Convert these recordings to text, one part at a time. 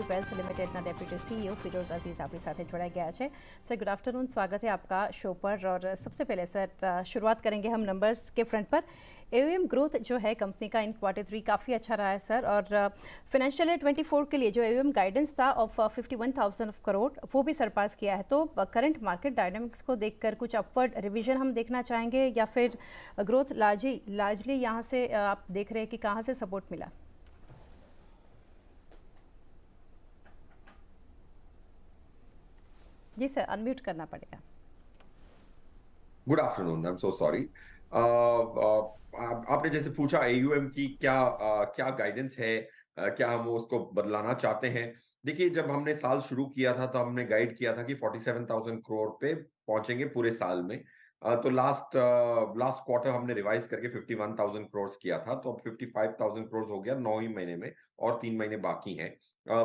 Active wealth લિમિટેડના deputy સીईओ Firoz अजीज આપણી સાથે જોડાઈ ગયા છે। सर गुड आफ्टरनून, स्वागत है आपका शो पर। और सबसे पहले सर शुरुआत करेंगे हम नंबर्स के फ्रंट पर। एओएम ग्रोथ जो है कंपनी का इन Q3 काफ़ी अच्छा रहा है सर, और फाइनेंशियल ईयर 24 के लिए जो एओएम गाइडेंस था ऑफ 51,000 करोड़ वो भी सरपास किया है। तो करंट मार्केट डायनामिक्स को देखकर कुछ अपवर्ड रिवीजन हम देखना चाहेंगे, या फिर ग्रोथ लार्जली यहाँ से आप देख रहे हैं कि कहाँ से सपोर्ट मिला? जी सर, अनम्यूट करना पड़ेगा। Good afternoon, I am so sorry. आपने जैसे पूछा एयूएम की क्या गाइडेंस है, क्या हम उसको बदलाना चाहते हैं। देखिए, जब हमने साल शुरू किया था तो हमने गाइड किया था कि 47,000 करोड़ पे पहुंचेंगे पूरे साल में। तो लास्ट क्वार्टर हमने रिवाइज करके 51,000 करोड़ किया था, तो अब 55,000 करोड़ हो गया 9 ही महीने में, और 3 महीने बाकी हैं।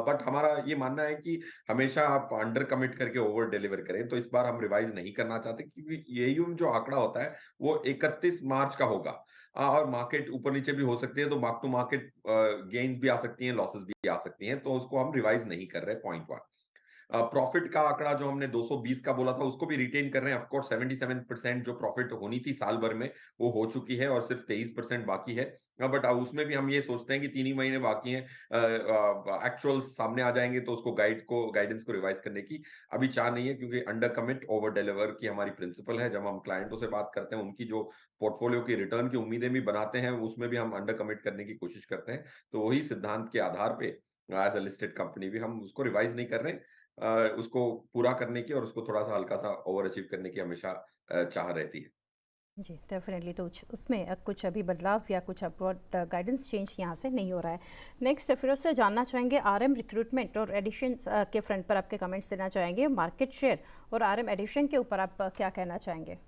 बट हमारा ये मानना है कि हमेशा आप अंडर कमिट करके ओवर डिलीवर करें, तो इस बार हम रिवाइज नहीं करना चाहते, क्योंकि एयूएम जो आंकड़ा होता है वो 31 मार्च का होगा। और मार्केट ऊपर नीचे भी हो सकती है, तो मार्क टू मार्केट गेन्स भी आ सकती हैं, लॉसेस भी आ सकती हैं, तो उसको हम रिवाइज नहीं कर रहे। पॉइंट 1। प्रॉफिट का आंकड़ा जो हमने 220 का बोला था उसको भी रिटेन कर रहे हैं। ऑफकोर्स 77% जो प्रॉफिट होनी थी साल भर में वो हो चुकी है, और सिर्फ 23% बाकी है। बट उसमें भी हम ये सोचते हैं कि 3 ही महीने बाकी हैं, एक्चुअल सामने आ जाएंगे तो उसको गाइडेंस को रिवाइज करने की अभी चाह नहीं है, क्योंकि अंडर कमिट ओवर डिलीवर की हमारी प्रिंसिपल है। जब हम क्लाइंटों से बात करते हैं, उनकी जो पोर्टफोलियो की रिटर्न की उम्मीदें भी बनाते हैं, उसमें भी हम अंडर कमिट करने की कोशिश करते हैं। तो वही सिद्धांत के आधार पे एज अ लिस्टेड कंपनी भी हम उसको रिवाइज नहीं कर रहे हैं। उसको पूरा करने की और उसको थोड़ा-सा हल्का-सा ओवर अचीव करने की हमेशा चाह रहती है। जी डेफिनेटली। तो उसमें कुछ अभी बदलाव या कुछ अपवर्ड गाइडेंस चेंज यहाँ से नहीं हो रहा है। नेक्स्ट फिरोज से जानना चाहेंगे आरएम रिक्रूटमेंट और एडिशंस के फ्रंट पर आपके कमेंट्स देना चाहेंगे। मार्केट शेयर और आरएम एडिशन के ऊपर आप क्या कहना चाहेंगे?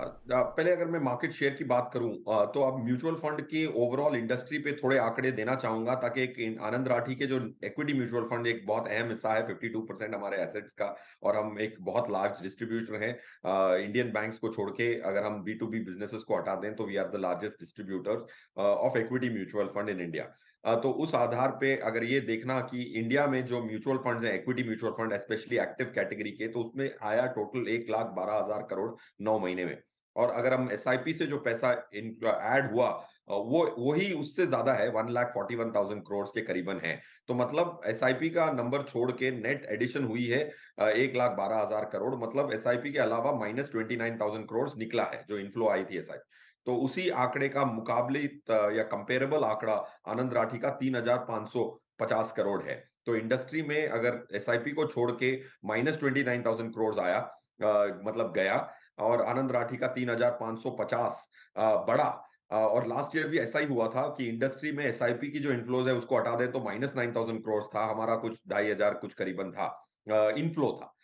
पहले अगर मैं मार्केट शेयर की बात करूं, तो अब म्यूचुअल फंड की ओवरऑल इंडस्ट्री पे थोड़े आंकड़े देना चाहूंगा, ताकि आनंद राठी के जो इक्विटी म्यूचुअल फंड एक बहुत अहम हिस्सा है, 52% हमारे एसेट्स का, और हम एक बहुत लार्ज डिस्ट्रीब्यूटर हैं। इंडियन बैंक्स को छोड़ के अगर हम B2B बिजनेसेस को हटा दें तो we are the largest distributor of equity mutual fund in India. तो उस आधार पे अगर ये देखना कि इंडिया में जो म्यूचुअल फंड्स हैं, equity mutual fund specially active category के, तो उसमें आया टोटल 1,12,000 करोड़ 9 महीने में। और अगर हम एसआईपी से जो पैसा ऐड हुआ, वो वही उससे ज्यादा है, 1,41,000 करोड़ के करीबन है। तो मतलब एसआईपी का नंबर छोड़ के नेट एडिशन हुई है 1,12,000 करोड़। मतलब एसआईपी के अलावा -29,000 करोड़ निकला है जो इनफ्लो आई थी एसआईपी। तो उसी आंकड़े का मुकाबलित या कंपेरेबल आंकड़ा आनंद राठी का 3,550 करोड़ है। तो इंडस्ट्री में अगर एसआईपी को छोड़ के -29,000 करोड़ आया, मतलब गया, और आनंद राठी का 3,550 बढ़ा। और लास्ट ईयर भी ऐसा ही हुआ था कि इंडस्ट्री में एसआईपी की जो इनफ्लोज है उसको हटा दे तो -9,000 करोड़ था, हमारा कुछ 2,500 कुछ करीबन था, इनफ्लो था।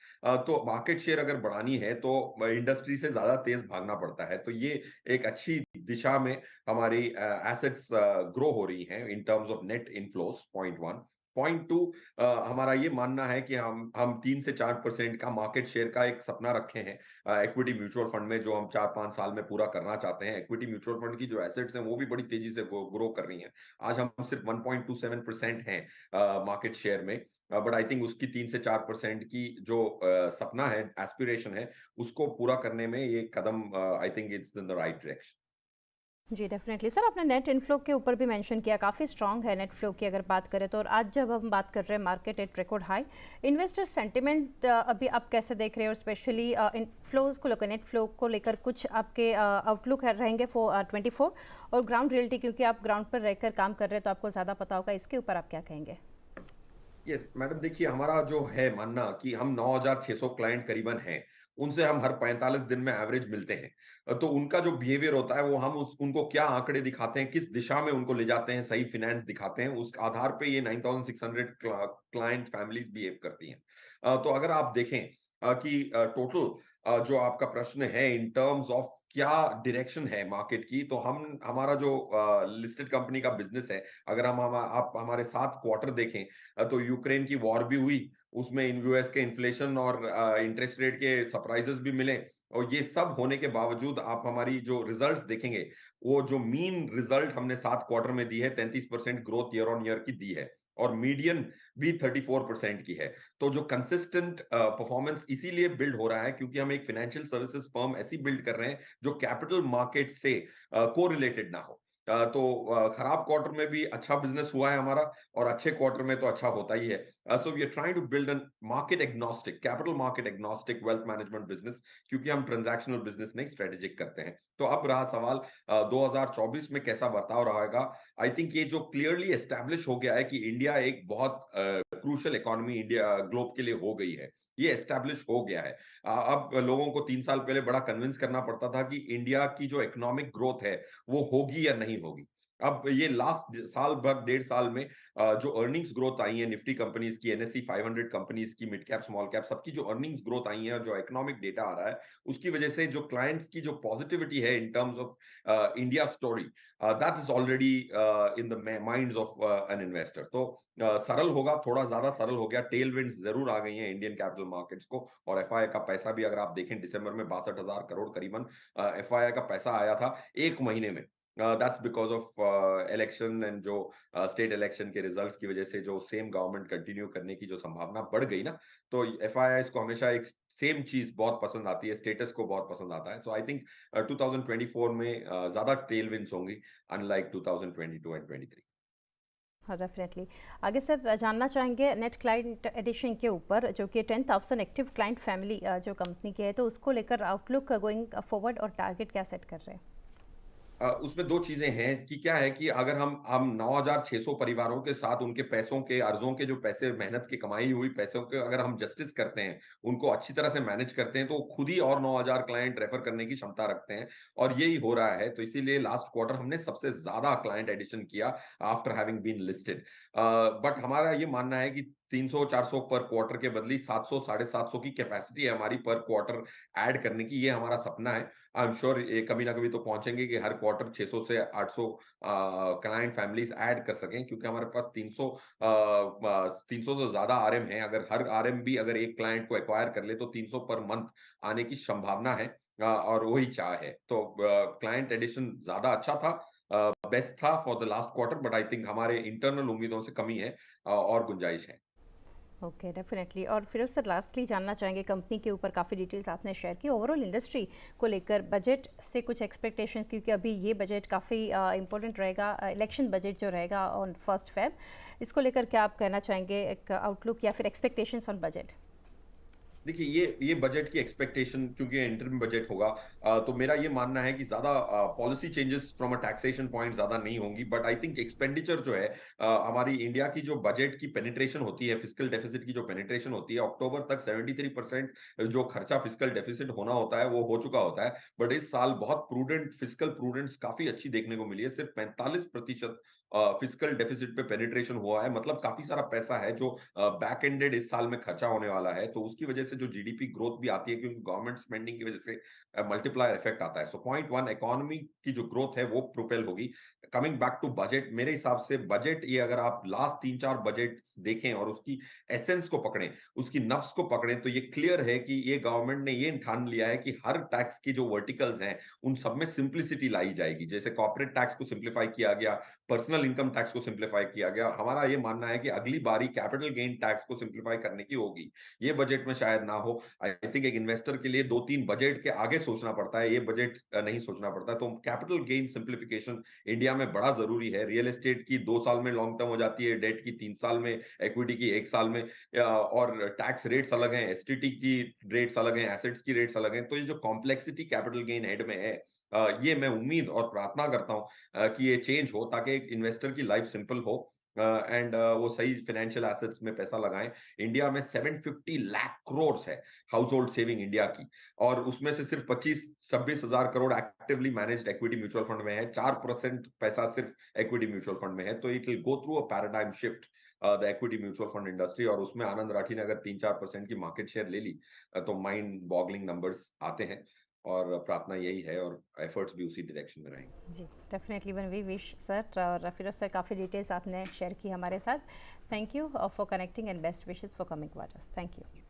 तो मार्केट शेयर अगर बढ़ानी है तो इंडस्ट्री से ज्यादा तेज भागना पड़ता है। तो ये एक अच्छी दिशा में हमारी एसेट्स ग्रो हो रही हैं in terms of net inflows. Point 1। Point 2, हमारा ये मानना है कि हम 3 से 4% का मार्केट शेयर का एक सपना रखे हैं इक्विटी म्यूचुअल फंड में, जो हम 4-5 साल में पूरा करना चाहते हैं। इक्विटी म्यूचुअल फंड की जो एसेट्स हैं वो भी बड़ी तेजी से ग्रो कर रही हैं। आज हम सिर्फ 1.27% हैं मार्केट शेयर में, बट आई थिंक उसकी 3 से 4% की जो सपना है, एस्पिरेशन है, उसको पूरा करने में ये कदम, I think it's in the right direction. जी डेफिनेटली सर, आपने नेट इनफ्लो के ऊपर भी मेंशन किया, काफ़ी स्ट्रॉन्ग है नेट फ्लो की अगर बात करें तो। और आज जब हम बात कर रहे हैं market at record high, investor sentiment अभी आप कैसे देख रहे हैं? और स्पेशली इन फ्लोज को लेकर, नेट फ्लो को लेकर कुछ आपके आउटलुक रहेंगे फॉर 24? और ग्राउंड रियलिटी, क्योंकि आप ग्राउंड पर रहकर काम कर रहे हैं तो आपको ज़्यादा पता होगा, इसके ऊपर आप क्या कहेंगे? यस मैडम, देखिए हमारा जो है मानना कि हम 9,600 क्लाइंट करीबन हैं, उनसे हम हर 45 दिन में एवरेज मिलते हैं। तो उनका जो बिहेवियर होता है वो हम उनको क्या आंकड़े दिखाते हैं, किस दिशा में उनको ले जाते हैं, सही फिनेंस दिखाते हैं, उस आधार पे ये 9,600 क्लाइंट फैमिलीज बिहेव करती हैं। तो अगर आप देखें कि टोटल जो आपका प्रश्न है इन टर्म्स ऑफ क्या डायरेक्शन है मार्केट की, तो हमारा जो लिस्टेड कंपनी का बिजनेस है, अगर आप हमारे 7 क्वार्टर देखें, तो यूक्रेन की वॉर भी हुई, उसमें यूएस के इन्फ्लेशन और इंटरेस्ट रेट के सरप्राइजेस भी मिले, और ये सब होने के बावजूद आप हमारी जो रिजल्ट्स देखेंगे, वो जो मीन रिजल्ट हमने 7 क्वार्टर में दी है, 33% ग्रोथ ईयर ऑन ईयर की दी है। और मीडियन भी 34% की है। तो जो कंसिस्टेंट परफॉर्मेंस इसीलिए बिल्ड हो रहा है क्योंकि हम एक फाइनेंशियल सर्विसेज फर्म ऐसी बिल्ड कर रहे हैं जो कैपिटल मार्केट से कोरिलेटेड ना हो। तो खराब क्वार्टर में भी अच्छा बिजनेस हुआ है हमारा, और अच्छे क्वार्टर में तो अच्छा होता ही है। So we are trying to build an market agnostic, capital market agnostic wealth management business, क्योंकि हम ट्रांजैक्शनल बिजनेस नहीं स्ट्रेटेजिक करते हैं। तो अब रहा सवाल 2024 में कैसा बर्ताव रहेगा। आई थिंक ये जो क्लियरली एस्टैब्लिश हो गया है कि इंडिया एक बहुत क्रूशियल इकोनॉमी इंडिया ग्लोब के लिए हो गई है, ये एस्टैब्लिश हो गया है। अब लोगों को 3 साल पहले बड़ा कन्विंस करना पड़ता था कि इंडिया की जो इकोनॉमिक ग्रोथ है वो होगी या नहीं होगी। अब ये लास्ट साल भर 1.5 साल में जो अर्निंग्स ग्रोथ आई है निफ्टी कंपनीज की, एनएसई 500 कंपनीज की, मिड कैप स्मॉल कैप सबकी जो अर्निंग्स ग्रोथ आई है और जो इकोनॉमिक डेटा आ रहा है, उसकी वजह से जो क्लाइंट्स की जो पॉजिटिविटी है in terms of India story, that is already in the minds of an investor. तो सरल होगा, थोड़ा ज्यादा सरल हो गया, टेल विंड्स जरूर आ गई हैं इंडियन कैपिटल मार्केट्स को। और एफआईआई का पैसा भी अगर आप देखें दिसंबर में 62,000 करोड़ करीबन एफआईआई का पैसा आया था एक महीने में। That's because of election and जो स्टेट इलेक्शन के रिजल्ट्स की वजह से जो सेम गवर्नमेंट कंटिन्यू करने की जो संभावना बढ़ गई ना, तो एफआईआई को हमेशा एक सेम चीज बहुत पसंद आती है, स्टेटस को बहुत पसंद आता है। सो आई थिंक 2024 में ज्यादा टेल विंड्स होंगी, अनलाइक 2022 एंड 23। हाँ डेफिनेटली। आगे सर जानना चाहेंगे नेट क्लाइंट एडिशन के ऊपर, जो कि 10,000 एक्टिव क्लाइंट फैमिली जो कंपनी की है, तो उसको लेकर आउटलुक गोइंग फॉरवर्ड और टारगेट क्या सेट कर रहे हैं? उसमें दो चीजें हैं कि क्या है कि अगर हम 9,600 परिवारों के साथ उनके पैसों के अर्जों के जो पैसे, मेहनत की कमाई हुई पैसों के अगर हम जस्टिस करते हैं, उनको अच्छी तरह से मैनेज करते हैं, तो खुद ही और 9,000 क्लाइंट रेफर करने की क्षमता रखते हैं। और यही हो रहा है। तो इसीलिए लास्ट क्वार्टर हमने सबसे ज्यादा क्लाइंट एडिशन किया after having been listed. But हमारा ये मानना है कि 300-400 पर क्वार्टर के बदली 700-750 की कैपेसिटी है हमारी पर क्वार्टर ऐड करने की, ये हमारा सपना है। आई एम श्योर ये कभी ना कभी तो पहुंचेंगे कि हर क्वार्टर 600 से 800 क्लाइंट फैमिलीज ऐड कर सकें, क्योंकि हमारे पास 300 से ज्यादा आरएम है। अगर हर आरएम भी अगर एक क्लाइंट को एक्वायर कर ले तो 300 पर मंथ आने की संभावना है। और वही चाह है। तो क्लाइंट एडिशन ज्यादा अच्छा था, बेस्ट था for the last quarter, but I think हमारे इंटरनल उम्मीदों से कमी है, और गुंजाइश है। Okay definitely. और फिर सर लास्टली जानना चाहेंगे, कंपनी के ऊपर काफ़ी डिटेल्स आपने शेयर की, ओवरऑल इंडस्ट्री को लेकर बजट से कुछ एक्सपेक्टेशंस, क्योंकि अभी ये बजट काफ़ी इंपॉर्टेंट रहेगा, इलेक्शन बजट जो रहेगा ऑन 1 Feb, इसको लेकर क्या आप कहना चाहेंगे, एक आउटलुक या फिर एक्सपेक्टेशंस ऑन बजट? देखिए, ये बजट की एक्सपेक्टेशन, क्योंकि इंटरिम बजट होगा, तो मेरा ये मानना है कि ज्यादा policy changes from a taxation point ज्यादा नहीं होंगी। बट आई थिंक एक्सपेंडिचर जो है, हमारी इंडिया की जो बजट की पेनिट्रेशन होती है, फिस्कल डेफिसिट की जो पेनिट्रेशन होती है, अक्टूबर तक 73% जो खर्चा फिस्कल डेफिसिट होना होता है वो हो चुका होता है। बट इस साल बहुत प्रूडेंट, फिस्कल प्रूडेंस काफी अच्छी देखने को मिली है। सिर्फ 45% फिस्कल डेफिसिट पे पेनिट्रेशन हुआ है, मतलब काफी सारा पैसा है जो बैक एंडेड इस साल में खर्चा होने वाला है। तो उसकी वजह से जो जीडीपी ग्रोथ भी आती है, क्योंकि गवर्नमेंट स्पेंडिंग की वजह से मल्टीप्लायर इफेक्ट आता है। सो पॉइंट वन, इकोनॉमी की जो ग्रोथ है वो प्रोपेल होगी। कमिंग बैक टू बजट, मेरे हिसाब से बजट, ये अगर आप लास्ट 3-4 बजट देखें और उसकी एसेंस को पकड़ें, उसकी नफ्स को पकड़ें, तो ये क्लियर है कि ये गवर्नमेंट ने ये ठान लिया है कि हर टैक्स की जो वर्टिकल्स हैं उन सब में सिंप्लिसिटी लाई जाएगी। जैसे कॉर्पोरेट टैक्स को सिंप्लीफाई किया गया, पर्सनल इनकम टैक्स को सिंप्लीफाई किया गया। हमारा ये मानना है कि अगली बारी कैपिटल गेन टैक्स को सिंप्लीफाई करने की होगी। ये बजट में शायद ना हो। आई थिंक एक इन्वेस्टर के लिए 2-3 बजट के आगे सोचना पड़ता है, ये बजट नहीं सोचना पड़ता। तो कैपिटल गेन सिंप्लीफिकेशन इंडिया में बड़ा जरूरी है। रियल एस्टेट की 2 साल में लॉन्ग टर्म हो जाती है, डेट की 3 साल में, इक्विटी की 1 साल में, और टैक्स रेट्स अलग हैं, एसटीटी की रेट्स अलग हैं, एसेट्स की रेट्स अलग हैं। तो ये जो कॉम्प्लेक्सिटी कैपिटल गेन हेड में है, ये मैं उम्मीद और प्रार्थना करता हूं कि ये चेंज हो, ताकि एक इन्वेस्टर की लाइफ सिंपल हो, एंड वो सही फाइनेंशियल एसेट्स में पैसा लगाएं। इंडिया में 750 लाख करोड़ है हाउस होल्ड सेविंग इंडिया की, और उसमें से सिर्फ 25-26 हजार crore actively managed equity mutual fund में है। 4% पैसा सिर्फ इक्विटी म्यूचुअल फंड में है। तो it will go through a paradigm shift, the equity mutual fund industry. और उसमें आनंद राठी ने अगर 3-4% की मार्केट शेयर ले ली, तो माइंड बॉगलिंग नंबर्स आते हैं। और प्रार्थना यही है, और एफर्ट्स भी उसी डायरेक्शन में रहेंगे। जी definitely, one we wish sir. और फिरोज सर, काफ़ी डिटेल्स आपने शेयर की हमारे साथ। Thank you for connecting and best wishes for coming quarters. Thank you.